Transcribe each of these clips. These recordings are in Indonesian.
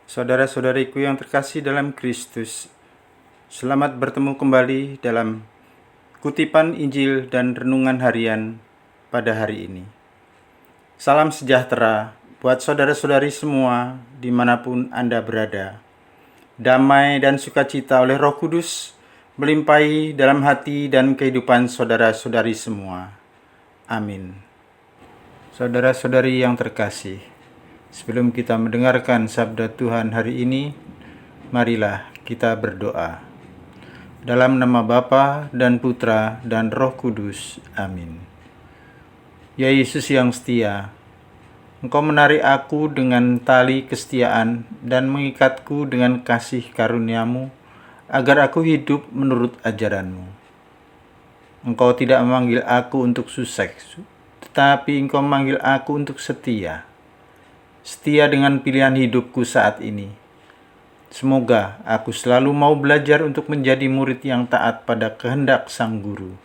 Saudara-saudariku yang terkasih dalam Kristus, selamat bertemu kembali dalam kutipan Injil dan renungan harian pada hari ini. Salam sejahtera buat saudara-saudari semua dimanapun Anda berada. Damai dan sukacita oleh Roh Kudus melimpahi dalam hati dan kehidupan saudara-saudari semua. Amin. Saudara-saudari yang terkasih, sebelum kita mendengarkan sabda Tuhan hari ini, marilah kita berdoa. Dalam nama Bapa dan Putra dan Roh Kudus. Amin. Ya Yesus yang setia, Engkau menarik aku dengan tali kesetiaan dan mengikatku dengan kasih karunia-Mu, agar aku hidup menurut ajaran-Mu. Engkau tidak memanggil aku untuk sukses, tetapi Engkau memanggil aku untuk setia. Setia dengan pilihan hidupku saat ini. Semoga aku selalu mau belajar untuk menjadi murid yang taat pada kehendak Sang Guru,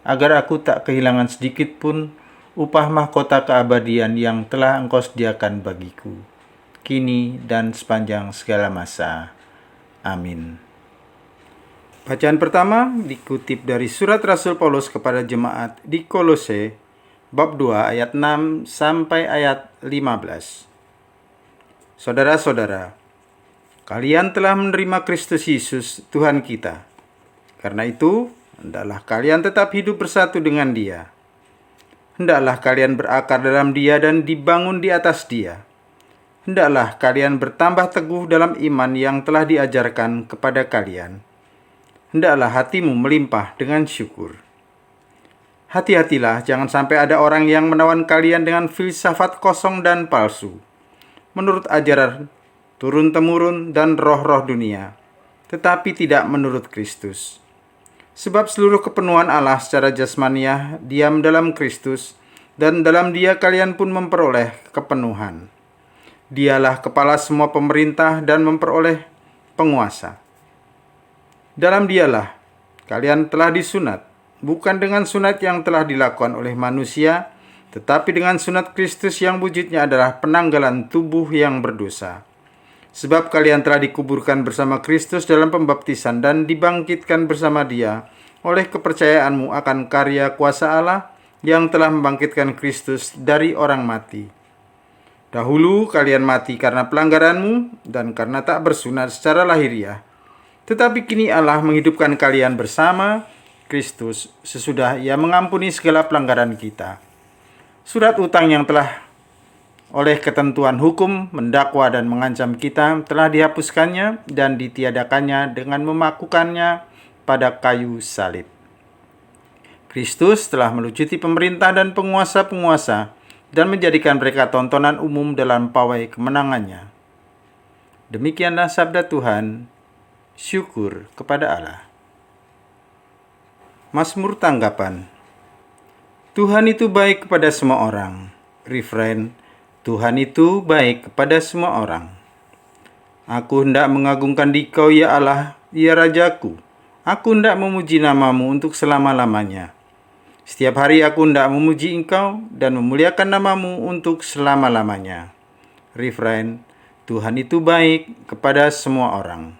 agar aku tak kehilangan sedikit pun upah mahkota keabadian yang telah Engkau sediakan bagiku, kini dan sepanjang segala masa. Amin. Bacaan pertama dikutip dari surat Rasul Paulus kepada jemaat di Kolose, bab 2 ayat 6 sampai ayat 15. Saudara-saudara, kalian telah menerima Kristus Yesus Tuhan kita. Karena itu, hendaklah kalian tetap hidup bersatu dengan Dia. Hendaklah kalian berakar dalam Dia dan dibangun di atas Dia. Hendaklah kalian bertambah teguh dalam iman yang telah diajarkan kepada kalian. Hendaklah hatimu melimpah dengan syukur. Hati-hatilah, jangan sampai ada orang yang menawan kalian dengan filsafat kosong dan palsu, menurut ajaran turun-temurun dan roh-roh dunia, tetapi tidak menurut Kristus. Sebab seluruh kepenuhan Allah secara jasmaniah diam dalam Kristus, dan dalam Dia kalian pun memperoleh kepenuhan. Dialah kepala semua pemerintah dan memperoleh penguasa. Dalam Dialah kalian telah disunat, bukan dengan sunat yang telah dilakukan oleh manusia, tetapi dengan sunat Kristus yang wujudnya adalah penanggalan tubuh yang berdosa. Sebab kalian telah dikuburkan bersama Kristus dalam pembaptisan dan dibangkitkan bersama Dia oleh kepercayaanmu akan karya kuasa Allah yang telah membangkitkan Kristus dari orang mati. Dahulu kalian mati karena pelanggaranmu dan karena tak bersunat secara lahiriah. Tetapi kini Allah menghidupkan kalian bersama Kristus sesudah Ia mengampuni segala pelanggaran kita. Surat utang yang telah oleh ketentuan hukum mendakwa dan mengancam kita telah dihapuskannya dan ditiadakannya dengan memakukannya pada kayu salib. Kristus telah melucuti pemerintah dan penguasa-penguasa dan menjadikan mereka tontonan umum dalam pawai kemenangannya. Demikianlah sabda Tuhan. Syukur kepada Allah. Mazmur tanggapan. Tuhan itu baik kepada semua orang. Refrain, Tuhan itu baik kepada semua orang. Aku hendak mengagungkan Dikau, ya Allah, ya Rajaku. Aku hendak memuji namamu untuk selama-lamanya. Setiap hari aku hendak memuji Engkau dan memuliakan namamu untuk selama-lamanya. Refrain, Tuhan itu baik kepada semua orang.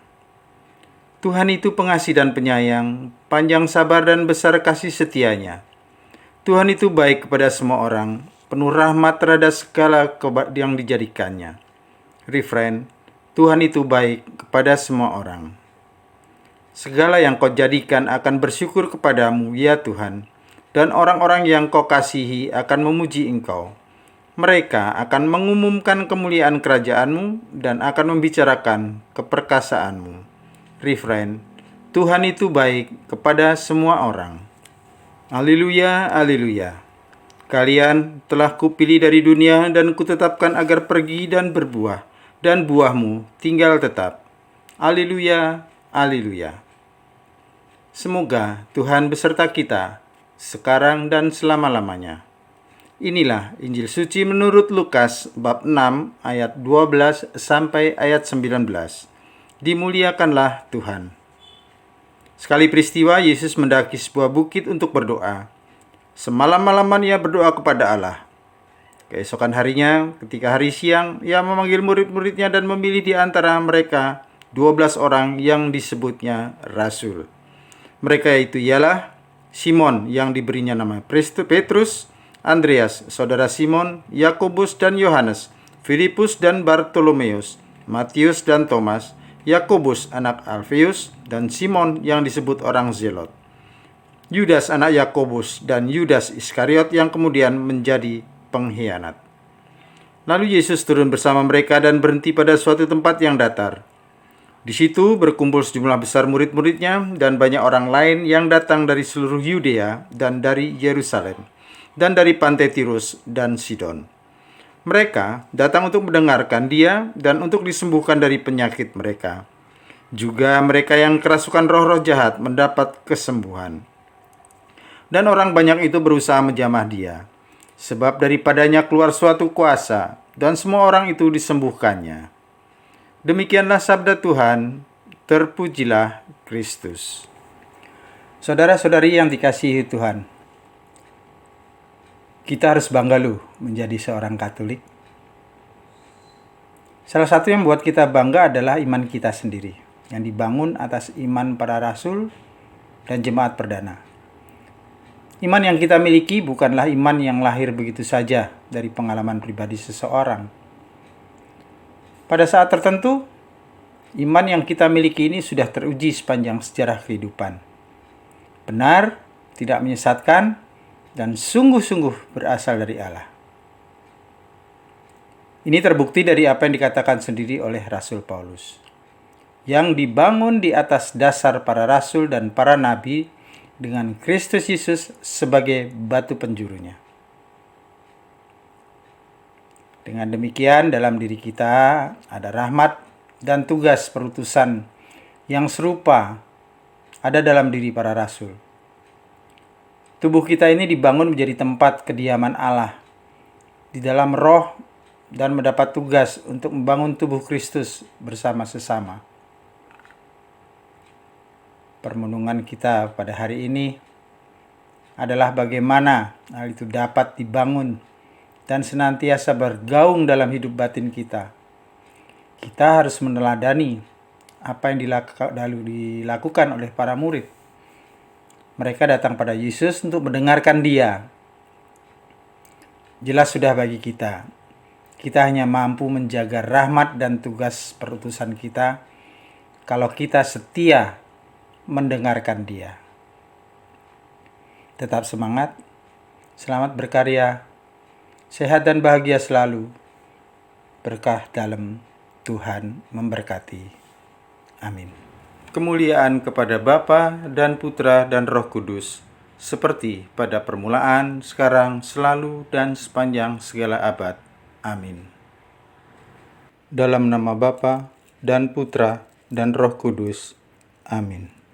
Tuhan itu pengasih dan penyayang, panjang sabar dan besar kasih setianya. Tuhan itu baik kepada semua orang, penuh rahmat terhadap segala yang dijadikannya. Refrain, Tuhan itu baik kepada semua orang. Segala yang Kau jadikan akan bersyukur kepadamu, ya Tuhan, dan orang-orang yang Kau kasihi akan memuji Engkau. Mereka akan mengumumkan kemuliaan kerajaan-Mu dan akan membicarakan keperkasaanmu. Refrain, Tuhan itu baik kepada semua orang. Haleluya, haleluya. Kalian telah kupilih dari dunia dan kutetapkan agar pergi dan berbuah, dan buahmu tinggal tetap. Haleluya, haleluya. Semoga Tuhan beserta kita, sekarang dan selama-lamanya. Inilah Injil Suci menurut Lukas bab 6 ayat 12 sampai ayat 19. Dimuliakanlah Tuhan. Sekali peristiwa, Yesus mendaki sebuah bukit untuk berdoa. Semalam-malaman Ia berdoa kepada Allah. Keesokan harinya, ketika hari siang, ia memanggil murid-muridnya dan memilih di antara mereka 12 orang yang disebutnya rasul. Mereka ialah Simon yang diberinya nama Petrus, Andreas, saudara Simon, Yakobus dan Yohanes, Filipus dan Bartolomeus, Matius dan Thomas, Yakobus anak Alfeus, dan Simon yang disebut orang Zelot, Yudas anak Yakobus, dan Yudas Iskariot yang kemudian menjadi pengkhianat. Lalu Yesus turun bersama mereka dan berhenti pada suatu tempat yang datar. Di situ berkumpul sejumlah besar murid-muridnya dan banyak orang lain yang datang dari seluruh Yudea dan dari Yerusalem dan dari pantai Tirus dan Sidon. Mereka datang untuk mendengarkan dia dan untuk disembuhkan dari penyakit mereka. Juga mereka yang kerasukan roh-roh jahat mendapat kesembuhan. Dan orang banyak itu berusaha menjamah dia, sebab daripadanya keluar suatu kuasa, dan semua orang itu disembuhkannya. Demikianlah sabda Tuhan, terpujilah Kristus. Saudara-saudari yang dikasihi Tuhan, kita harus bangga loh menjadi seorang Katolik. Salah satu yang membuat kita bangga adalah iman kita sendiri, yang dibangun atas iman para rasul dan jemaat perdana. Iman yang kita miliki bukanlah iman yang lahir begitu saja dari pengalaman pribadi seseorang. Pada saat tertentu, iman yang kita miliki ini sudah teruji sepanjang sejarah kehidupan. Benar, tidak menyesatkan, dan sungguh-sungguh berasal dari Allah. Ini terbukti dari apa yang dikatakan sendiri oleh Rasul Paulus, yang dibangun di atas dasar para rasul dan para nabi, dengan Kristus Yesus sebagai batu penjurunya. Dengan demikian, dalam diri kita ada rahmat dan tugas perutusan yang serupa ada dalam diri para rasul. Tubuh kita ini dibangun menjadi tempat kediaman Allah di dalam roh dan mendapat tugas untuk membangun tubuh Kristus bersama sesama. Permenungan kita pada hari ini adalah bagaimana hal itu dapat dibangun dan senantiasa bergaung dalam hidup batin kita. Kita harus meneladani apa yang dilakukan oleh para murid. Mereka datang pada Yesus untuk mendengarkan Dia. Jelas sudah bagi kita. Kita hanya mampu menjaga rahmat dan tugas perutusan kita kalau kita setia mendengarkan Dia. Tetap semangat, selamat berkarya, sehat dan bahagia selalu. Berkah dalam Tuhan memberkati. Amin. Kemuliaan kepada Bapa dan Putra dan Roh Kudus, seperti pada permulaan, sekarang, selalu, dan sepanjang segala abad. Amin. Dalam nama Bapa dan Putra dan Roh Kudus. Amin.